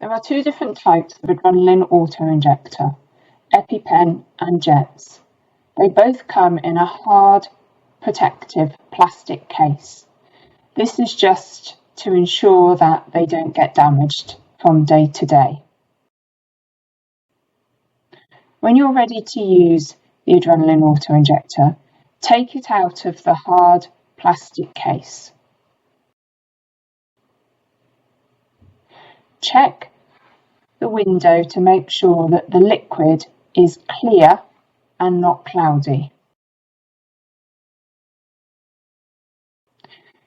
There are two different types of adrenaline auto-injector, EpiPen and Jext. They both come in a hard, protective plastic case. This is just to ensure that they don't get damaged from day to day. When you're ready to use the adrenaline auto-injector, take it out of the hard plastic case. Check the window to make sure that the liquid is clear and not cloudy.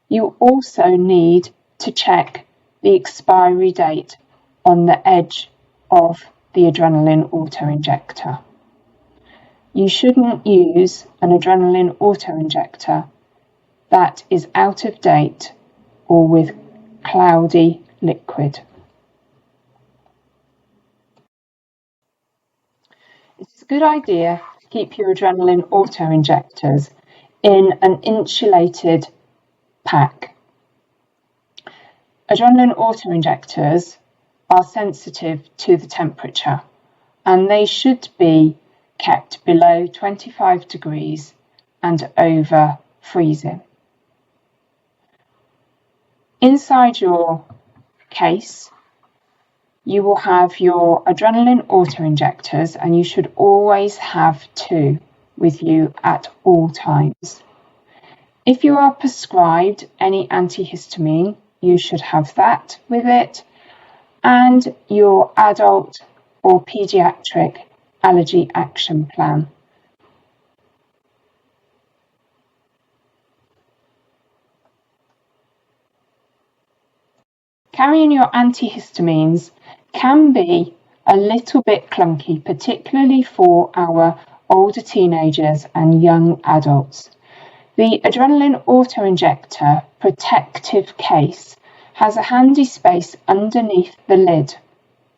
You also need to check the expiry date on the edge of the adrenaline auto-injector. You shouldn't use an adrenaline auto-injector that is out of date or with cloudy liquid. It's a good idea to keep your adrenaline auto-injectors in an insulated pack. Adrenaline auto-injectors are sensitive to the temperature and they should be kept below 25 degrees and over freezing. Inside your case, you will have your adrenaline auto-injectors, and you should always have two with you at all times. If you are prescribed any antihistamine, you should have that with it, and your adult or paediatric allergy action plan. Carrying your antihistamines can be a little bit clunky, particularly for our older teenagers and young adults. The adrenaline auto-injector protective case has a handy space underneath the lid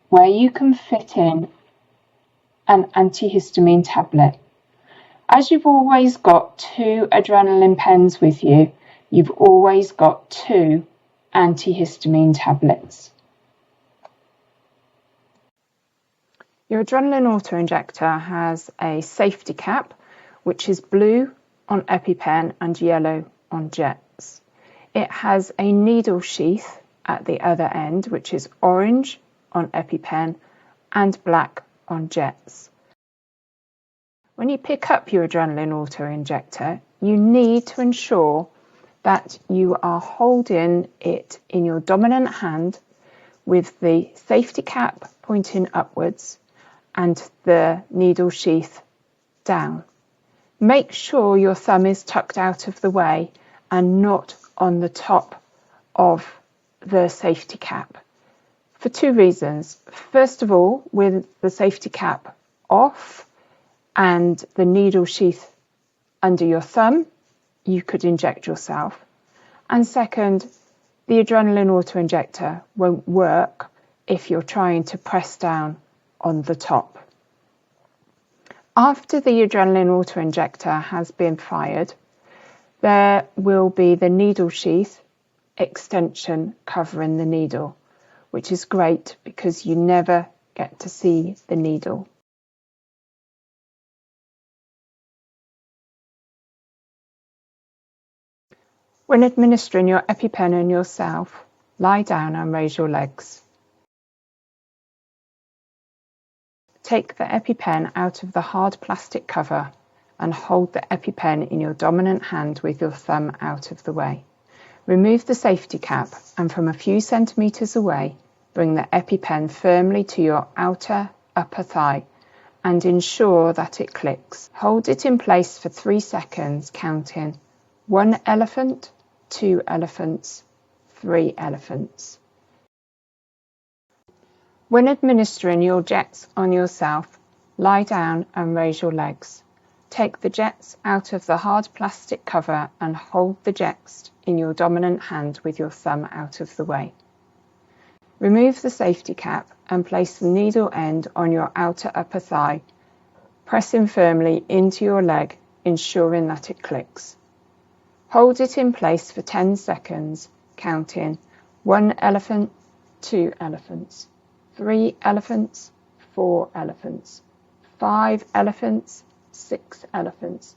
where you can fit in an antihistamine tablet. As you've always got two adrenaline pens with you, you've always got two antihistamine tablets. Your adrenaline auto-injector has a safety cap, which is blue on EpiPen and yellow on Jext. It has a needle sheath at the other end, which is orange on EpiPen and black on Jext. When you pick up your adrenaline auto-injector, you need to ensure that you are holding it in your dominant hand with the safety cap pointing upwards and the needle sheath down. Make sure your thumb is tucked out of the way and not on the top of the safety cap, for two reasons. First of all, with the safety cap off and the needle sheath under your thumb, you could inject yourself. And second, the adrenaline auto-injector won't work if you're trying to press down on the top. After the adrenaline auto-injector has been fired, there will be the needle sheath extension covering the needle, which is great because you never get to see the needle. When administering your EpiPen on yourself, lie down and raise your legs. Take the EpiPen out of the hard plastic cover and hold the EpiPen in your dominant hand with your thumb out of the way. Remove the safety cap and from a few centimetres away, bring the EpiPen firmly to your outer upper thigh and ensure that it clicks. Hold it in place for 3 seconds, counting 1 elephant, 2 elephants, 3 elephants. When administering your Jext on yourself, lie down and raise your legs. Take the Jext out of the hard plastic cover and hold the Jext in your dominant hand with your thumb out of the way. Remove the safety cap and place the needle end on your outer upper thigh, pressing firmly into your leg, ensuring that it clicks. Hold it in place for 10 seconds, counting 1 elephant, 2 elephants, 3 elephants, 4 elephants, 5 elephants, 6 elephants,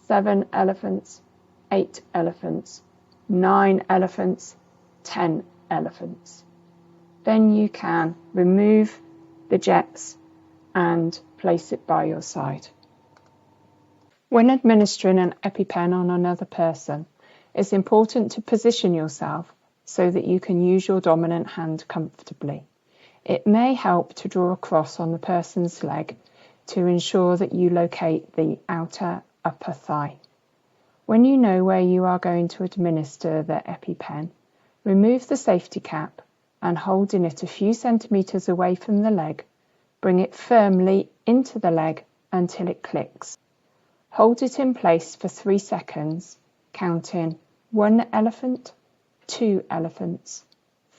7 elephants, 8 elephants, 9 elephants, 10 elephants. Then you can remove the Jext and place it by your side. When administering an EpiPen on another person, it's important to position yourself so that you can use your dominant hand comfortably. It may help to draw a cross on the person's leg to ensure that you locate the outer upper thigh. When you know where you are going to administer the EpiPen, remove the safety cap and holding it a few centimeters away from the leg, bring it firmly into the leg until it clicks. Hold it in place for 3 seconds, counting 1 elephant, 2 elephants,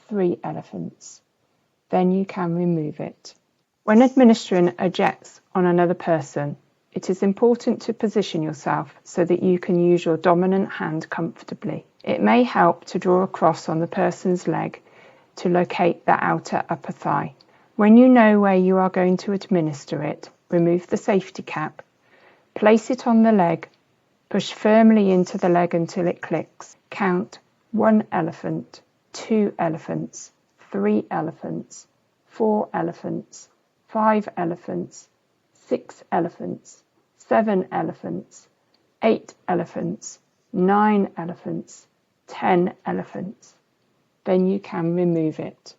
3 elephants. Then you can remove it. When administering a Jext on another person, it is important to position yourself so that you can use your dominant hand comfortably. It may help to draw a cross on the person's leg to locate the outer upper thigh. When you know where you are going to administer it, remove the safety cap, place it on the leg, push firmly into the leg until it clicks. Count 1 elephant, 2 elephants, 3 elephants, 4 elephants, 5 elephants, 6 elephants, 7 elephants, 8 elephants, 9 elephants, 10 elephants. Then you can remove it.